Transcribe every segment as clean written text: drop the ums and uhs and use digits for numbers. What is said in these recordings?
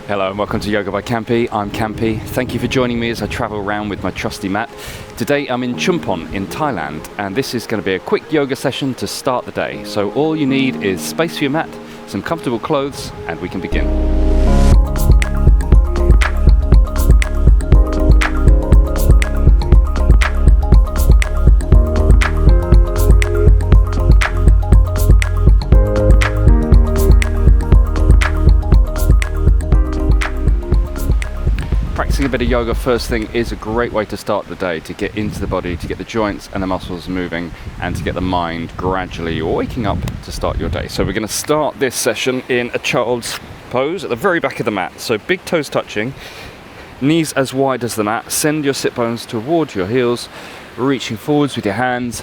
Hello and welcome to Yoga by Campy. I'm Campy. Thank you for joining me as I travel around with my trusty mat. Today I'm in Chumphon in Thailand, and this is going to be a quick yoga session to start the day. So all you need is space for your mat, some comfortable clothes, and we can begin. Practicing a bit of yoga first thing is a great way to start the day, to get into the body, to get the joints and the muscles moving, and to get the mind gradually waking up to start your day. So we're going to start this session in a child's pose at the very back of the mat. So big toes touching, knees as wide as the mat. Send your sit bones towards your heels, reaching forwards with your hands.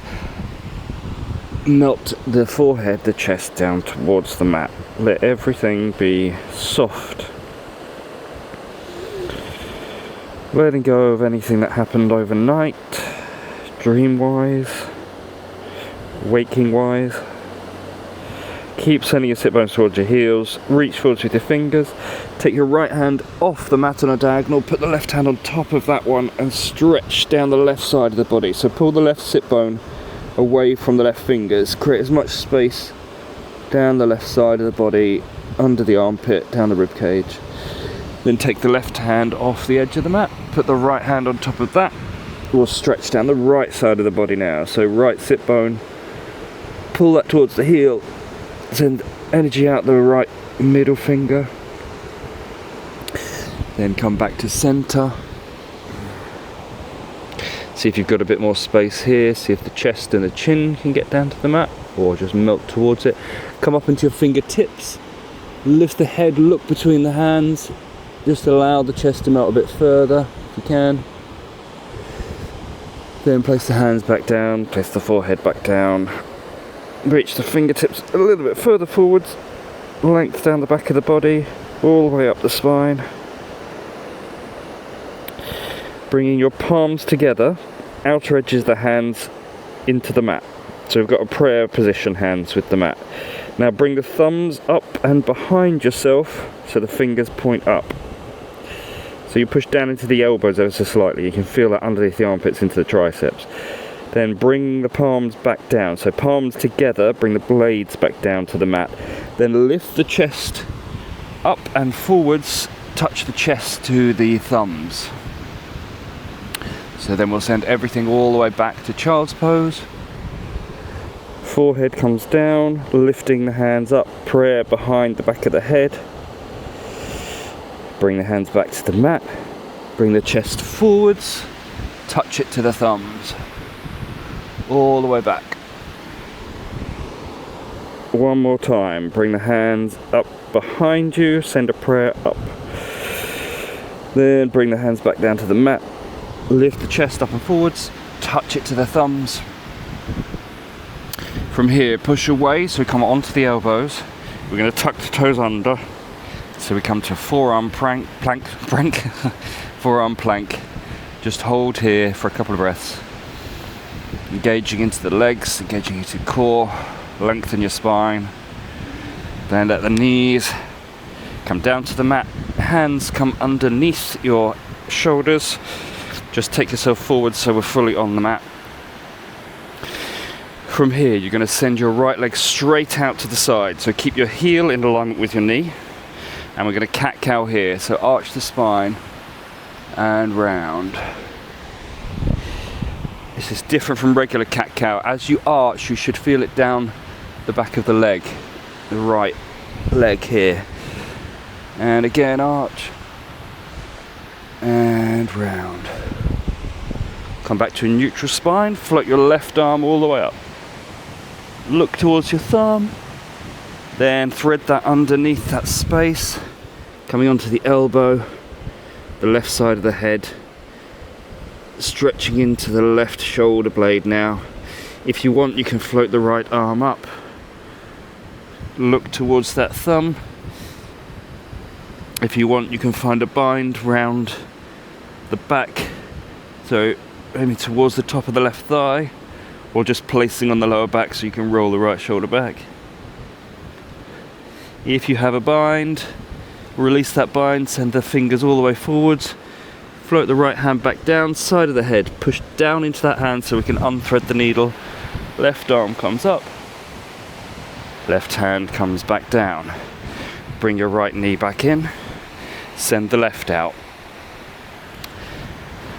Melt the forehead, the chest down towards the mat. Let everything be soft. Letting go of anything that happened overnight, dream-wise, waking-wise. Keep sending your sit bones towards your heels, reach forwards with your fingers. Take your right hand off the mat on a diagonal, put the left hand on top of that one and stretch down the left side of the body. So pull the left sit bone away from the left fingers, create as much space down the left side of the body, under the armpit, down the rib cage. Then take the left hand off the edge of the mat, put the right hand on top of that. We'll stretch down the right side of the body now. So right sit bone, pull that towards the heel, send energy out the right middle finger. Then come back to center. See if you've got a bit more space here, see if the chest and the chin can get down to the mat, or just melt towards it. Come up into your fingertips, lift the head, look between the hands. Just allow the chest to melt a bit further, if you can. Then place the hands back down, place the forehead back down. Reach the fingertips a little bit further forwards. Length down the back of the body, all the way up the spine. Bringing your palms together, outer edges of the hands into the mat. So we've got a prayer position, hands with the mat. Now bring the thumbs up and behind yourself so the fingers point up. So you push down into the elbows ever so slightly. You can feel that underneath the armpits into the triceps. Then bring the palms back down. So palms together, bring the blades back down to the mat. Then lift the chest up and forwards, touch the chest to the thumbs. So then we'll send everything all the way back to child's pose. Forehead comes down, lifting the hands up, prayer behind the back of the head. Bring the hands back to the mat, bring the chest forwards, touch it to the thumbs, all the way back. One more time, bring the hands up behind you, send a prayer up. Then bring the hands back down to the mat, lift the chest up and forwards, touch it to the thumbs. From here, push away, so we come onto the elbows. We're going to tuck the toes under. So we come to forearm plank. Forearm plank. Just hold here for a couple of breaths. Engaging into the legs, engaging into the core. Lengthen your spine. Bend at the knees. Come down to the mat. Hands come underneath your shoulders. Just take yourself forward so we're fully on the mat. From here, you're going to send your right leg straight out to the side. So keep your heel in alignment with your knee. And we're going to cat-cow here. So arch the spine and round. This is different from regular cat-cow. As you arch, you should feel it down the back of the leg. The right leg here. And again, arch. And round. Come back to a neutral spine. Float your left arm all the way up. Look towards your thumb. Then thread that underneath that space, coming onto the elbow, the left side of the head, stretching into the left shoulder blade now. If you want, you can float the right arm up. Look towards that thumb. If you want, you can find a bind round the back, so aiming towards the top of the left thigh, or just placing on the lower back so you can roll the right shoulder back. If you have a bind, Release that bind, send the fingers all the way forwards. Float the right hand back down, side of the head, push down into that hand so we can unthread the needle. Left arm comes up, left hand comes back down. Bring your right knee back in, send the left out.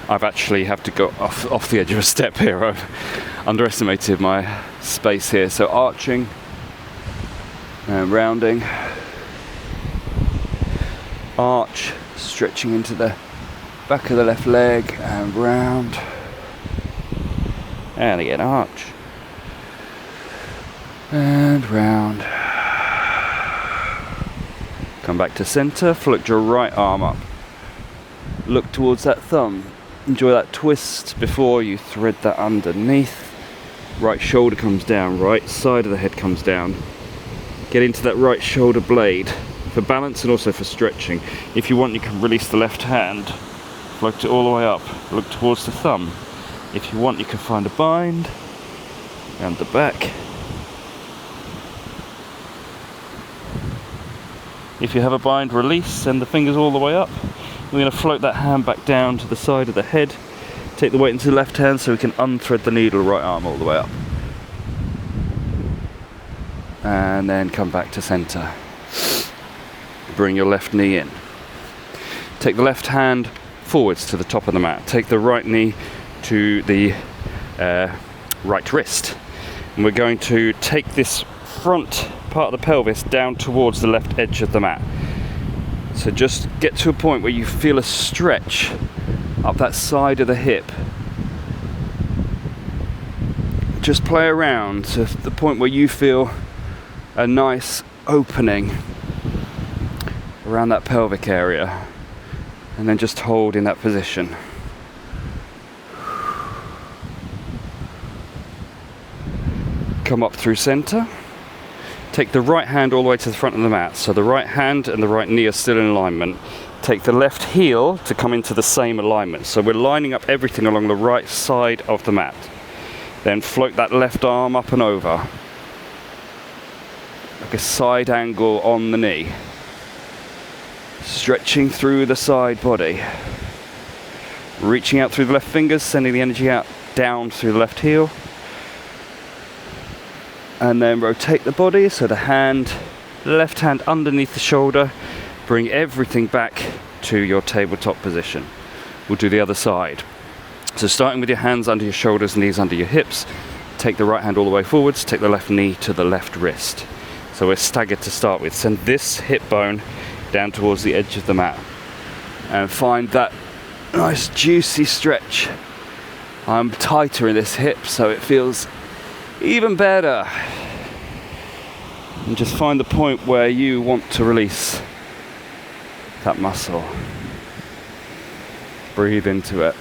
I've actually have to go off the edge of a step here. I've underestimated my space here. So arching and rounding. Arch, stretching into the back of the left leg and round. And again, arch. And round. Come back to center, float your right arm up. Look towards that thumb. Enjoy that twist before you thread that underneath. Right shoulder comes down, right side of the head comes down. Get into that right shoulder blade for balance and also for stretching. If you want, you can release the left hand, float it all the way up, look towards the thumb. If you want, you can find a bind and the back. If you have a bind, release, send the fingers all the way up. We're going to float that hand back down to the side of the head. Take the weight into the left hand so we can unthread the needle, right arm all the way up. And then come back to center. Bring your left knee in. Take the left hand forwards to the top of the mat. Take the right knee to the right wrist. And we're going to take this front part of the pelvis down towards the left edge of the mat. So just get to a point where you feel a stretch up that side of the hip. Just play around to the point where you feel a nice opening around that pelvic area, and then just hold in that position. Come up through center. Take the right hand all the way to the front of the mat. So the right hand and the right knee are still in alignment. Take the left heel to come into the same alignment. So we're lining up everything along the right side of the mat. Then float that left arm up and over. Like a side angle on the knee. Stretching through the side body. Reaching out through the left fingers, sending the energy out down through the left heel. And then rotate the body, so the left hand underneath the shoulder. Bring everything back to your tabletop position. We'll do the other side. So starting with your hands under your shoulders, knees under your hips. Take the right hand all the way forwards, take the left knee to the left wrist. So we're staggered to start with. Send this hip bone down towards the edge of the mat. And find that nice juicy stretch. I'm tighter in this hip, so it feels even better. And just find the point where you want to release that muscle. Breathe into it.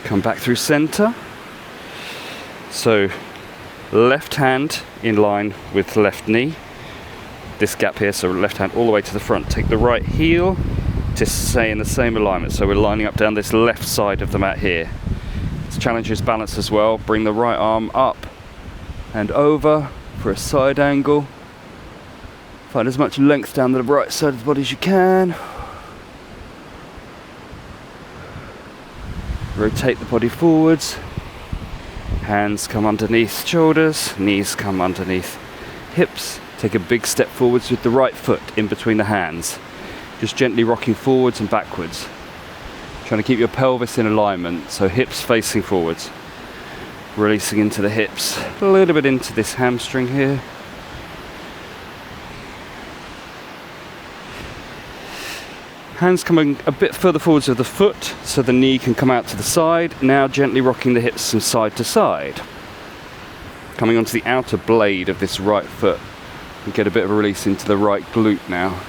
Come back through center. So left hand in line with left knee. This gap here, so left hand all the way to the front. Take the right heel to stay in the same alignment. So we're lining up down this left side of the mat here. This challenges balance as well. Bring the right arm up and over for a side angle. Find as much length down the right side of the body as you can. Rotate the body forwards. Hands come underneath shoulders, knees come underneath hips. Take a big step forwards with the right foot in between the hands. Just gently rocking forwards and backwards. Trying to keep your pelvis in alignment, so hips facing forwards. Releasing into the hips, a little bit into this hamstring here. Hands coming a bit further forwards of the foot, so the knee can come out to the side. Now gently rocking the hips from side to side. Coming onto the outer blade of this right foot. And get a bit of a release into the right glute now.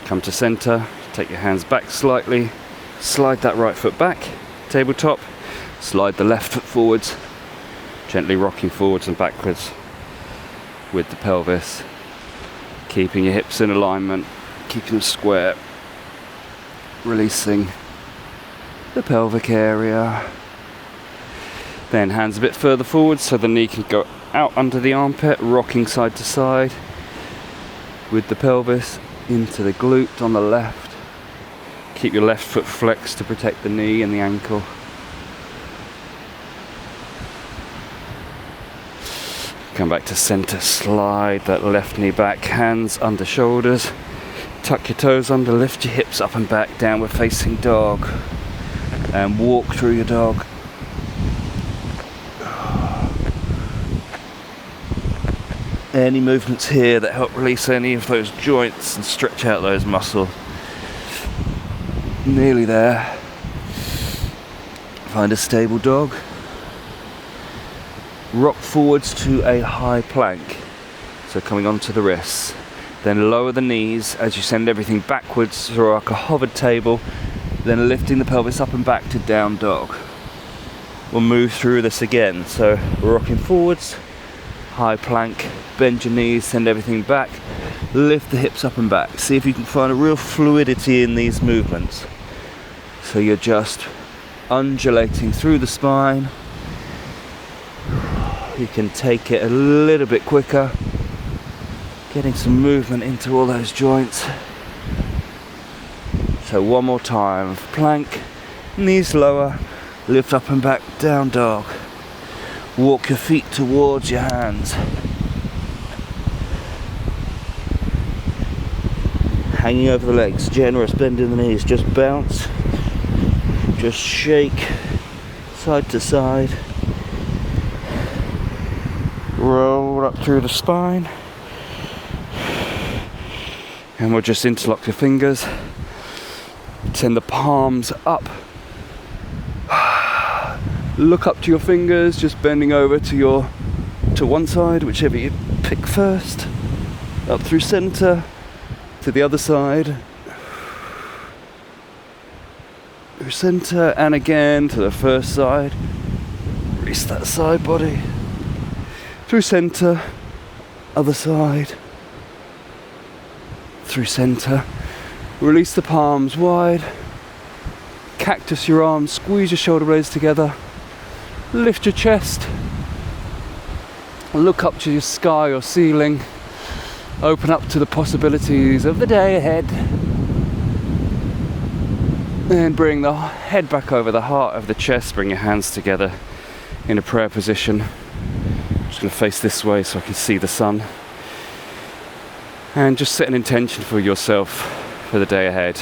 Come to center, take your hands back slightly, slide that right foot back, tabletop, slide the left foot forwards, gently rocking forwards and backwards with the pelvis, keeping your hips in alignment, keeping them square, releasing the pelvic area. Then hands a bit further forward so the knee can go out under the armpit, rocking side to side with the pelvis into the glute on the left. Keep your left foot flexed to protect the knee and the ankle. Come back to center, slide that left knee back, hands under shoulders, tuck your toes under, lift your hips up and back, downward facing dog, and walk through your dog. Any movements here that help release any of those joints and stretch out those muscles. Nearly there. Find a stable dog. Rock forwards to a high plank, so coming onto the wrists. Then lower the knees as you send everything backwards through like a hovered table, then lifting the pelvis up and back to down dog. We'll move through this again, so we're rocking forwards, high plank, bend your knees, send everything back, lift the hips up and back. See if you can find a real fluidity in these movements. So you're just undulating through the spine. You can take it a little bit quicker, getting some movement into all those joints. So one more time, plank, knees lower, lift up and back, down dog. Walk your feet towards your hands. Hanging over the legs, generous bend in the knees, just bounce, just shake side to side. Roll up through the spine, and we'll just interlock your fingers, send the palms up, look up to your fingers, just bending over to one side, whichever you pick first, up through center, to the other side, through center, and again to the first side, release that side body. Through center, other side, through center, release the palms wide, cactus your arms, squeeze your shoulder blades together, lift your chest, look up to your sky or ceiling, open up to the possibilities of the day ahead, and bring the head back over the heart of the chest, bring your hands together in a prayer position. Just going to face this way so I can see the sun, and just set an intention for yourself for the day ahead,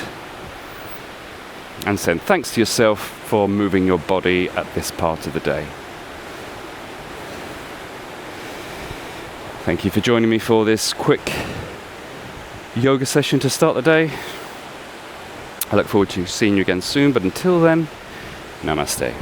and send thanks to yourself for moving your body at this part of the day. Thank you for joining me for this quick yoga session to start the day. I look forward to seeing you again soon, but until then, namaste.